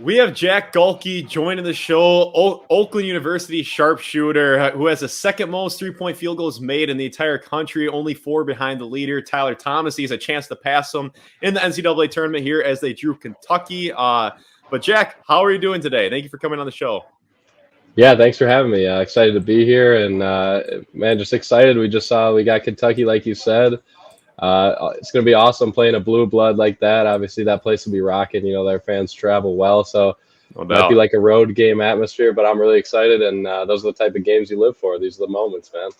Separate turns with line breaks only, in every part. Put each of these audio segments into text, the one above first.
We have Jack Gohlke joining the show, Oakland University sharpshooter, who has the second most three-point field goals made in the entire country, only 4 behind the leader, Tyler Thomas. He has a chance to pass him in the NCAA tournament here as they drew Kentucky. But Jack, how are you doing today? Thank you for coming on the show.
Yeah, thanks for having me. Excited to be here, and man, just excited. We got Kentucky, like you said. It's going to be awesome playing a blue blood like that. Obviously, that place will be rocking. You know, their fans travel well, so
No
might be
doubt.
like a road game atmosphere. But I'm really excited, and those are the type of games you live for. These are the moments, man.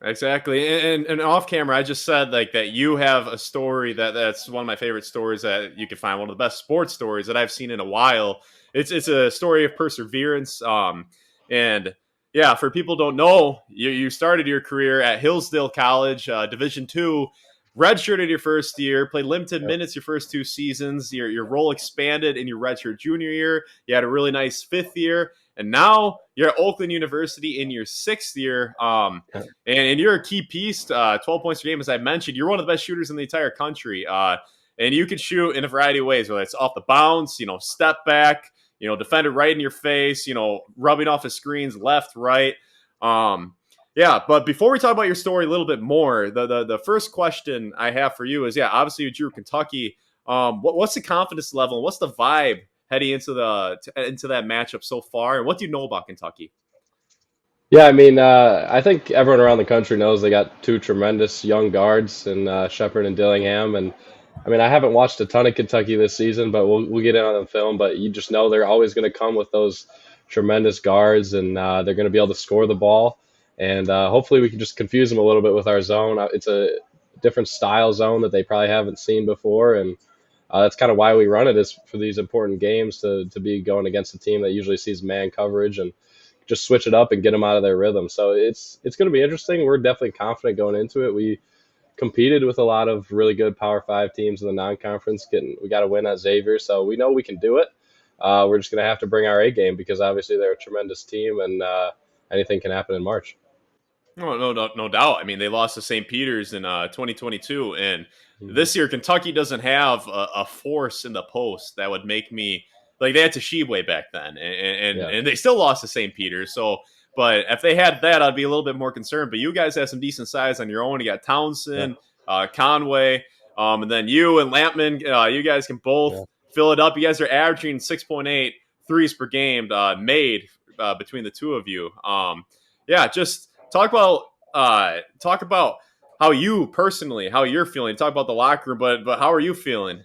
Exactly. And off camera, I just said like that you have a story that's one of my favorite stories that you can find, one of the best sports stories that I've seen in a while. It's a story of perseverance. And yeah, for people who don't know, you started your career at Hillsdale College, Division II, redshirted your first year, played limited
Yep.
minutes your first 2 seasons. Your role expanded in your redshirt junior year. You had a really nice fifth year, and now you're at Oakland University in your sixth year. And you're a key piece, 12 points per game, as I mentioned. You're one of the best shooters in the entire country. And you can shoot in a variety of ways, whether it's off the bounce, step back, defend it right in your face, rubbing off the screens left, right. Yeah, but before we talk about your story a little bit more, the first question I have for you is, yeah, obviously you drew Kentucky. What's the confidence level? What's the vibe heading into into that matchup so far? And what do you know about Kentucky?
Yeah, I mean, I think everyone around the country knows they got two tremendous young guards in Shepard and Dillingham, and I mean, I haven't watched a ton of Kentucky this season, but we'll get in on the film. But you just know they're always going to come with those tremendous guards, and they're going to be able to score the ball. And hopefully, we can just confuse them a little bit with our zone. It's a different style zone that they probably haven't seen before, and that's kind of why we run it, is for these important games to be going against a team that usually sees man coverage and just switch it up and get them out of their rhythm. So it's going to be interesting. We're definitely confident going into it. We competed with a lot of really good Power Five teams in the non-conference. We got to win at Xavier, so we know we can do it. We're just going to have to bring our A game because obviously they're a tremendous team, and anything can happen in March.
No doubt. I mean, they lost to St. Peter's in 2022, and
Mhm.
this year Kentucky doesn't have a force in the post that would make me like they had Toshibwe back then,
Yeah,
and they still lost to St. Peter's. So, but if they had that, I'd be a little bit more concerned. But you guys have some decent size on your own. You got
yeah,
Townsend, Conway, and then you and Lampman. You guys can both
yeah.
fill it up. You guys are averaging 6.8 threes per game made between the two of you. Yeah, just talk about how you personally, how you're feeling. Talk about the locker room, but how are you feeling?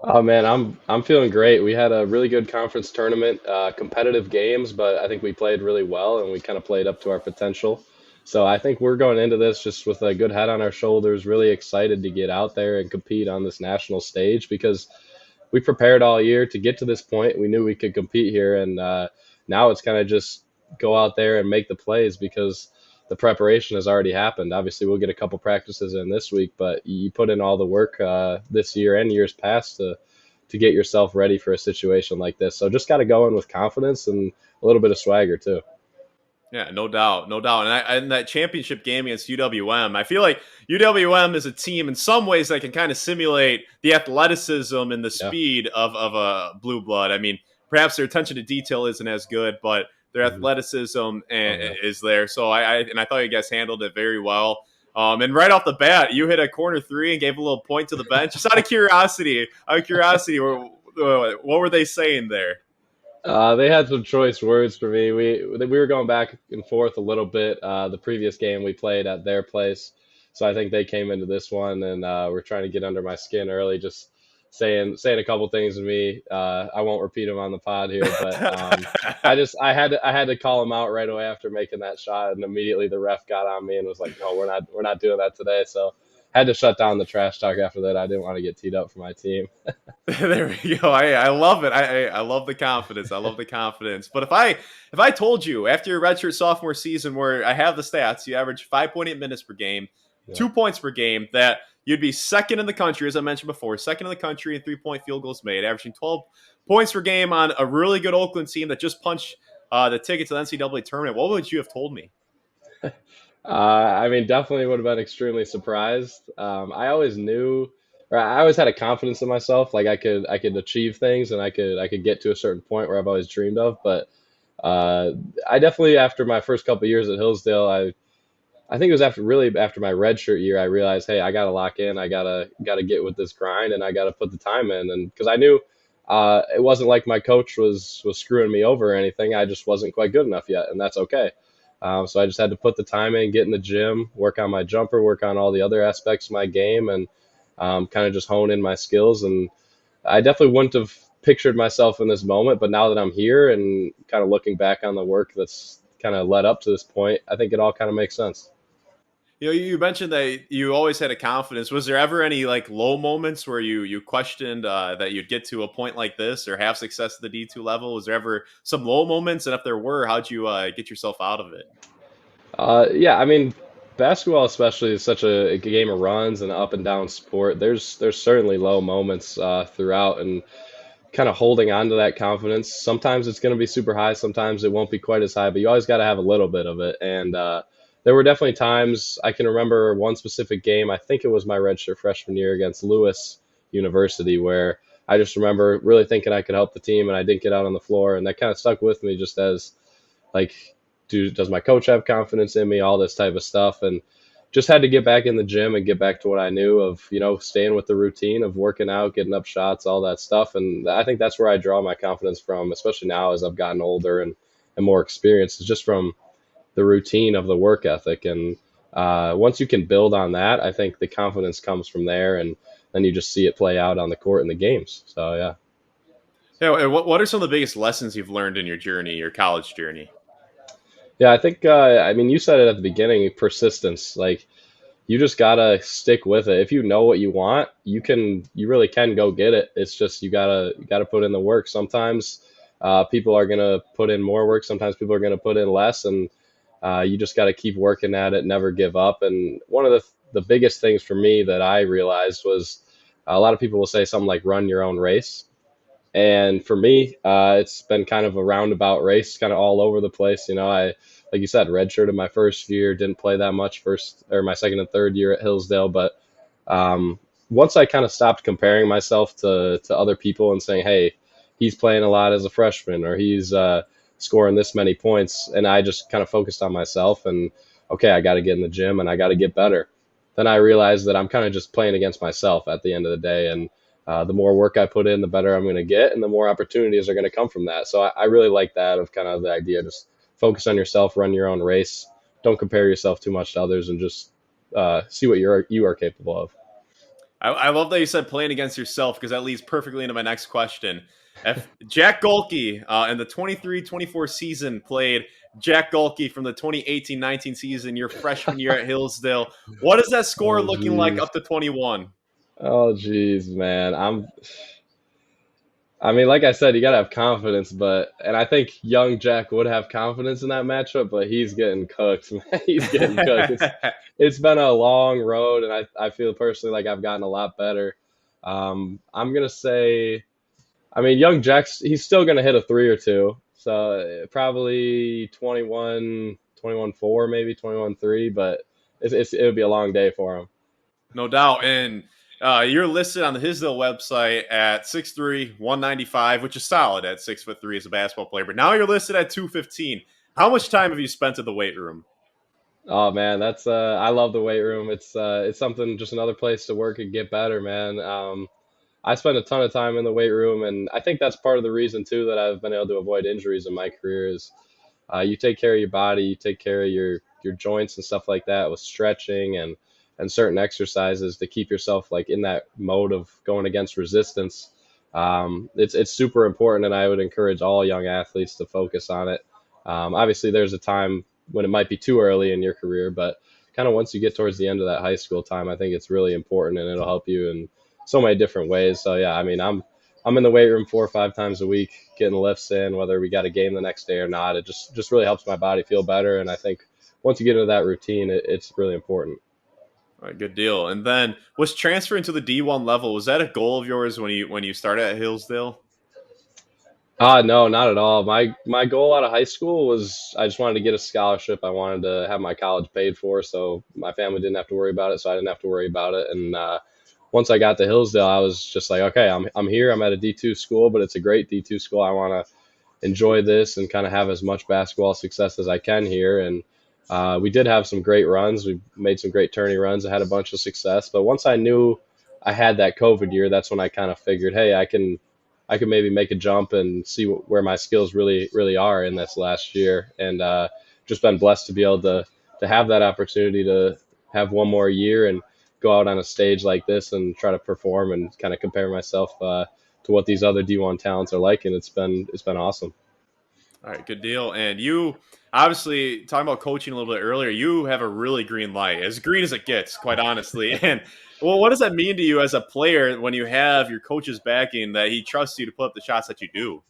Oh man, I'm feeling great. We had a really good conference tournament, competitive games, but I think we played really well and we kind of played up to our potential. So I think we're going into this just with a good head on our shoulders, really excited to get out there and compete on this national stage because we prepared all year to get to this point. We knew we could compete here, and now it's kind of just go out there and make the plays because the preparation has already happened. Obviously, we'll get a couple practices in this week, but you put in all the work this year and years past to get yourself ready for a situation like this. So just got to go in with confidence and a little bit of swagger too.
Yeah, no doubt, no doubt. And that championship game against UWM, I feel like UWM is a team in some ways that can kind of simulate the athleticism and the
Yeah.
speed of a blue blood. I mean, perhaps their attention to detail isn't as good, but their
Hmm.
athleticism
Oh yeah.
is there. So I thought you guys handled it very well. And right off the bat, you hit a corner three and gave a little point to the bench. Just out of curiosity, what were they saying there?
They had some choice words for me. We were going back and forth a little bit. The previous game we played at their place, so I think they came into this one and were trying to get under my skin early, just saying a couple things to me. I won't repeat them on the pod here, but I had to call them out right away after making that shot, and immediately the ref got on me and was like, "No, we're not doing that today." So had to shut down the trash talk after that. I didn't want to get teed up for my team.
There we go. I love it. I love the confidence. I love the confidence. But if I told you after your redshirt sophomore season, where I have the stats, you average 5.8 minutes per game,
Yeah.
2 points per game, that you'd be second in the country, as I mentioned before, second in the country in 3-point field goals made, averaging 12 points per game on a really good Oakland team that just punched the ticket to the NCAA tournament. What would you have told me?
I mean, definitely would have been extremely surprised. I always knew or I always had a confidence in myself, like I could achieve things and I could get to a certain point where I've always dreamed of. But uh, I definitely, after my first couple of years at Hillsdale, I think it was after my redshirt year, I realized, hey, I got to lock in. I gotta get with this grind, and I got to put the time in. And because I knew it wasn't like my coach was screwing me over or anything. I just wasn't quite good enough yet, and that's okay. So I just had to put the time in, get in the gym, work on my jumper, work on all the other aspects of my game, and kind of just hone in my skills. And I definitely wouldn't have pictured myself in this moment, but now that I'm here and kind of looking back on the work that's kind of led up to this point, I think it all kind of makes sense.
You mentioned that you always had a confidence. Was there ever any like low moments where you questioned that you'd get to a point like this or have success at the D2 level? Was there ever some low moments, and if there were, how'd you get yourself out of it?
Yeah, I mean, basketball especially is such a game of runs and an up and down sport. There's certainly low moments throughout, and kind of holding on to that confidence. Sometimes it's going to be super high, sometimes it won't be quite as high, but you always got to have a little bit of it. And there were definitely times I can remember one specific game. I think it was my redshirt freshman year against Lewis University, where I just remember really thinking I could help the team, and I didn't get out on the floor, and that kind of stuck with me just as like, does my coach have confidence in me? All this type of stuff, and just had to get back in the gym and get back to what I knew of, staying with the routine of working out, getting up shots, all that stuff. And I think that's where I draw my confidence from, especially now as I've gotten older and more experienced, is just from the routine of the work ethic. And once you can build on that, I think the confidence comes from there, and then you just see it play out on the court in the games. So yeah.
Yeah, and what are some of the biggest lessons you've learned in your journey, your college journey?
Yeah, I think I mean, you said it at the beginning, persistence. Like, you just gotta stick with it. If you know what you want, you really can go get it. It's just you gotta put in the work. Sometimes people are gonna put in more work. Sometimes people are gonna put in less, and you just gotta keep working at it. Never give up. And one of the biggest things for me that I realized was a lot of people will say something like run your own race. And for me, it's been kind of a roundabout race, kind of all over the place. Like you said, redshirted my first year, didn't play that much first or my second and third year at Hillsdale. But um, once I kind of stopped comparing myself to other people and saying, hey, he's playing a lot as a freshman, or he's scoring this many points, and I just kind of focused on myself and, okay, I got to get in the gym and I got to get better. Then I realized that I'm kind of just playing against myself at the end of the day. And the more work I put in, the better I'm going to get, and the more opportunities are going to come from that. So I really like that, of kind of the idea, just focus on yourself, run your own race, don't compare yourself too much to others, and just see what you are capable of.
I love that you said playing against yourself because that leads perfectly into my next question. If Jack Gohlke in the 23-24 season played Jack Gohlke from the 2018-19 season, your freshman year at Hillsdale, what is that score
Oh
looking like
geez.
up to 21?
Oh geez, man. I mean, like I said, you gotta have confidence, and I think young Jack would have confidence in that matchup, but he's getting cooked, man. He's getting cooked. It's been a long road, and I feel personally like I've gotten a lot better. I'm gonna say, I mean, young Jack's he's still gonna hit a three or two, so probably 21-4, maybe 21-3, but it would be a long day for him.
No doubt. And you're listed on the Hillsdale website at 6'3", 195, which is solid at 6'3" as a basketball player. But now you're listed at 215. How much time have you spent at the weight room?
Oh man, that's I love the weight room. It's something, just another place to work and get better, man. I spend a ton of time in the weight room, and I think that's part of the reason too that I've been able to avoid injuries in my career is you take care of your body, you take care of your joints and stuff like that with stretching and certain exercises to keep yourself like in that mode of going against resistance. It's super important, and I would encourage all young athletes to focus on it. Obviously, there's a time when it might be too early in your career, but kind of once you get towards the end of that high school time, I think it's really important, and it'll help you in so many different ways. So yeah, I mean, I'm in the weight room 4 or 5 times a week, getting lifts in, whether we got a game the next day or not. It just really helps my body feel better, and I think once you get into that routine, it's really important.
All right, good deal. And then was transferring to the D1 level, was that a goal of yours when you started at Hillsdale?
No, not at all. My goal out of high school was I just wanted to get a scholarship. I wanted to have my college paid for, so my family didn't have to worry about it, so I didn't have to worry about it. And once I got to Hillsdale, I was just like, okay, I'm here. I'm at a D2 school, but it's a great D2 school. I want to enjoy this and kind of have as much basketball success as I can here. And we did have some great runs. We made some great tourney runs. I had a bunch of success. But once I knew I had that COVID year, that's when I kind of figured, hey, I can maybe make a jump and see where my skills really are in this last year. And just been blessed to be able to have that opportunity to have one more year and go out on a stage like this and try to perform and kind of compare myself to what these other D1 talents are like, and it's been awesome.
All right, good deal. And you obviously talking about coaching a little bit earlier, you have a really green light, as green as it gets, quite honestly. And well, what does that mean to you as a player when you have your coach's backing that he trusts you to put up the shots that you do?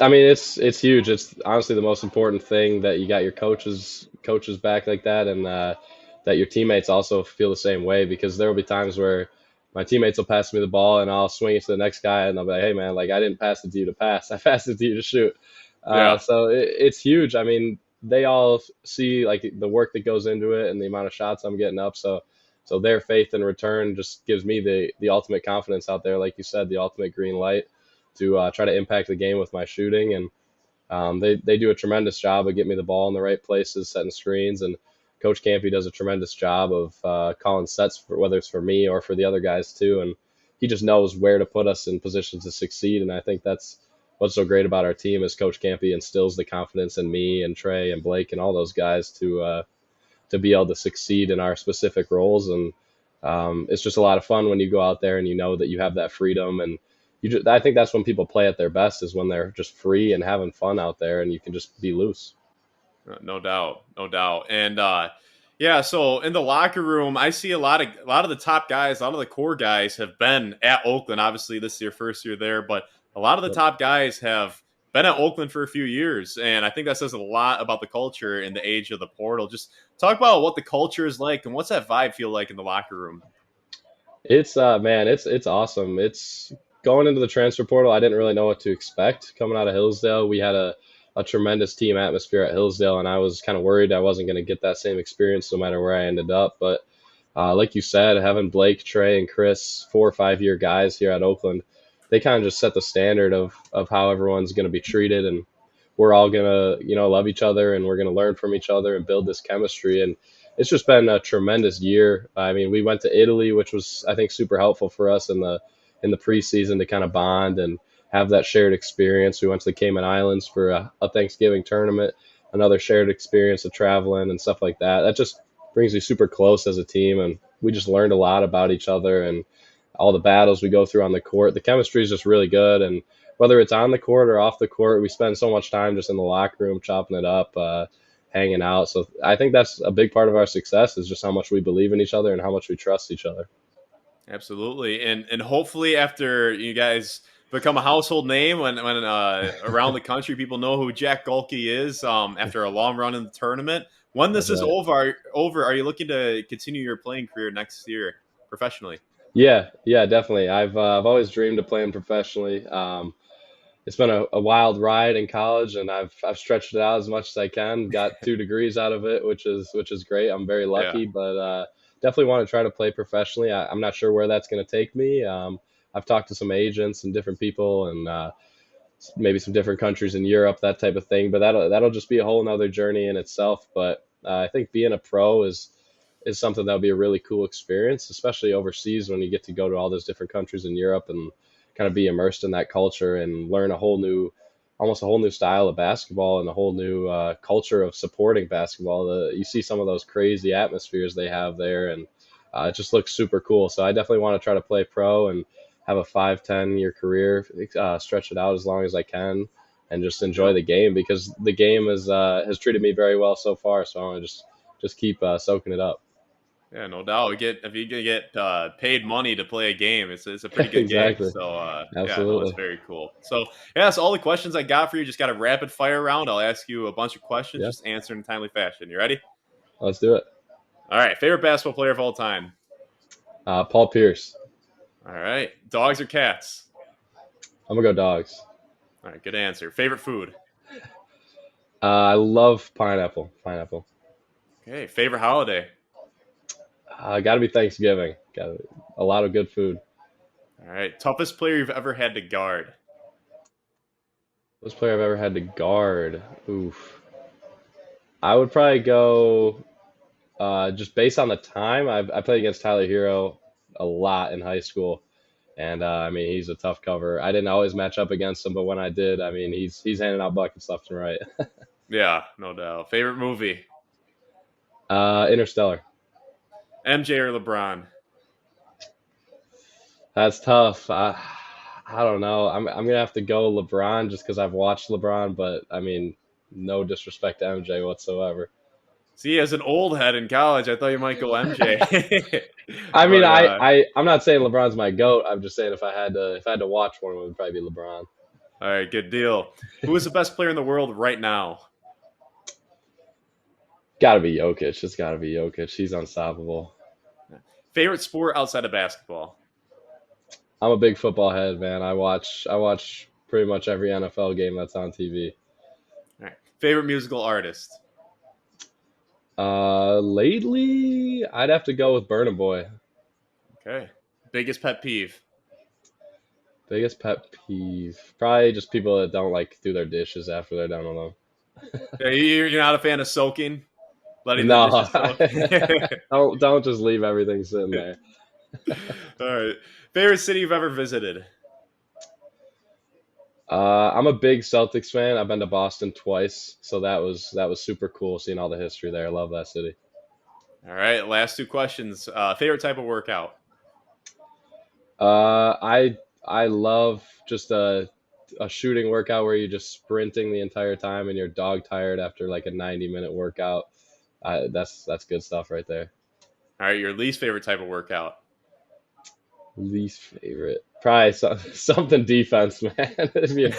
I mean, it's huge. It's honestly the most important thing that you got your coaches back like that, and that your teammates also feel the same way. Because there will be times where my teammates will pass me the ball, and I'll swing it to the next guy, and I'll be like, "Hey, man, like I didn't pass it to you to pass. I passed it to you to shoot."
Yeah.
So it's huge. I mean, they all see like the work that goes into it and the amount of shots I'm getting up. So their faith in return just gives me the ultimate confidence out there, like you said, the ultimate green light to try to impact the game with my shooting. And they do a tremendous job of getting me the ball in the right places, setting screens. And Coach Campy does a tremendous job of calling sets, for whether it's for me or for the other guys too. And he just knows where to put us in positions to succeed. And I think that's what's so great about our team is Coach Campy instills the confidence in me and Trey and Blake and all those guys to be able to succeed in our specific roles. And it's just a lot of fun when you go out there and you know that you have that freedom. And I think that's when people play at their best, is when they're just free and having fun out there and you can just be loose.
No doubt, no doubt. And yeah, so in the locker room, I see a lot of the top guys, a lot of the core guys have been at Oakland. Obviously, this is your first year there, but a lot of the
Yep.
top guys have been at Oakland for a few years, and I think that says a lot about the culture in the age of the portal. Just talk about what the culture is like and what's that vibe feel like in the locker room.
It's man, it's awesome. It's going into the transfer portal. I didn't really know what to expect coming out of Hillsdale. We had a tremendous team atmosphere at Hillsdale, and I was kind of worried I wasn't going to get that same experience no matter where I ended up. But like you said, having Blake, Trey, and Chris, 4 or 5 year guys here at Oakland, they kind of just set the standard of how everyone's going to be treated, and we're all gonna love each other, and we're gonna learn from each other and build this chemistry. And it's just been a tremendous year. I mean, we went to Italy, which was I think super helpful for us in the preseason to kind of bond and have that shared experience. We went to the Cayman Islands for a Thanksgiving tournament, another shared experience of traveling and stuff like that. That just brings you super close as a team, and we just learned a lot about each other and all the battles we go through on the court. The chemistry is just really good, and whether it's on the court or off the court, we spend so much time just in the locker room chopping it up, hanging out. So I think that's a big part of our success is just how much we believe in each other and how much we trust each other.
Absolutely, and hopefully after you guys become a household name when around the country people know who Jack Gohlke is after a long run in the tournament. When this
That's
is
right.
over, are you looking to continue your playing career next year professionally?
Yeah, yeah, definitely. I've always dreamed of playing professionally. It's been a wild ride in college, and I've stretched it out as much as I can. Got 2 degrees out of it, which is great. I'm very
Yeah,
lucky, but definitely want to try to play professionally. I'm not sure where that's going to take me. I've talked to some agents and different people, and maybe some different countries in Europe, that type of thing. But that'll just be a whole nother journey in itself. But I think being a pro is something that'll be a really cool experience, especially overseas when you get to go to all those different countries in Europe and kind of be immersed in that culture and learn almost a whole new style of basketball and a whole new culture of supporting basketball. You see some of those crazy atmospheres they have there, and it just looks super cool. So I definitely want to try to play pro and have a 5, 10 year career, stretch it out as long as I can, and just enjoy
yep.
the game because the game has treated me very well so far. So I want to just keep soaking it up.
Yeah, no doubt. If you get paid money to play a game, it's a pretty good game.
Exactly.
So yeah, no, it's
Absolutely.
very cool. So yeah, that's all the questions I got for you. Just got a rapid fire round. I'll ask you a bunch of questions,
Yeah.
just answer in a timely fashion. You ready?
Let's do it.
All right. Favorite basketball player of all time.
Paul Pierce.
All right. Dogs or cats?
I'm gonna go dogs.
All right. Good answer. Favorite food?
I love pineapple. Pineapple.
Okay. Favorite holiday?
Got to be Thanksgiving. Got to. a lot of good food.
All right. Toughest player you've ever had to guard.
Best player I've ever had to guard. Oof. I would probably go just based on the time. I played against Tyler Hero a lot in high school, and I mean he's a tough cover. I didn't always match up against him, but when I did, I mean he's handing out buckets left and right.
Yeah, no doubt. Favorite movie?
Interstellar.
MJ or LeBron?
That's tough. I don't know. I'm gonna have to go LeBron just because I've watched LeBron, but I mean, no disrespect to MJ whatsoever.
See, as an old head in college, I thought you might go MJ.
I mean,
But
I'm not saying LeBron's my goat. I'm just saying if I had to watch one, it would probably be LeBron.
all right, good deal. Who is the best player in the world right now?
Got to be Jokic. It's got to be Jokic. He's unstoppable.
Favorite sport outside of basketball?
I'm a big football head, man. I watch pretty much every NFL game that's on TV.
All right. Favorite musical artist?
Lately, I'd have to go with Burna Boy.
Okay. Biggest pet peeve?
Biggest pet peeve, probably just people that don't like do their dishes after they're done with them.
You're not a fan of soaking? Letting the
No,
dishes soak?
don't just leave everything sitting there.
All right. Favorite city you've ever visited?
I'm a big Celtics fan. I've been to Boston twice, so that was super cool seeing all the history there. I love that city.
All right. Last two questions. Favorite type of workout?
I love just a shooting workout where you're just sprinting the entire time and you're dog tired after like a 90-minute workout. That's good stuff right there.
All right. Your least favorite type of workout?
Least favorite, probably something defense, man. If you-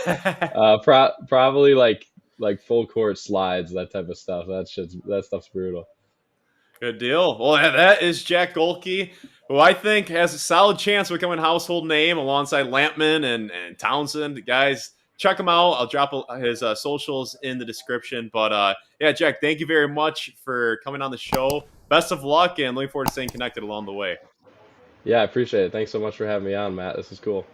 probably like full court slides, that type of stuff. That stuff's brutal.
Good deal. Well, that is Jack Gohlke, who I think has a solid chance of becoming a household name alongside Lampman and Townsend. Guys, check him out. I'll drop his socials in the description. But yeah, Jack, thank you very much for coming on the show. Best of luck, and looking forward to staying connected along the way.
Yeah, I appreciate it. Thanks so much for having me on, Matt. This is cool.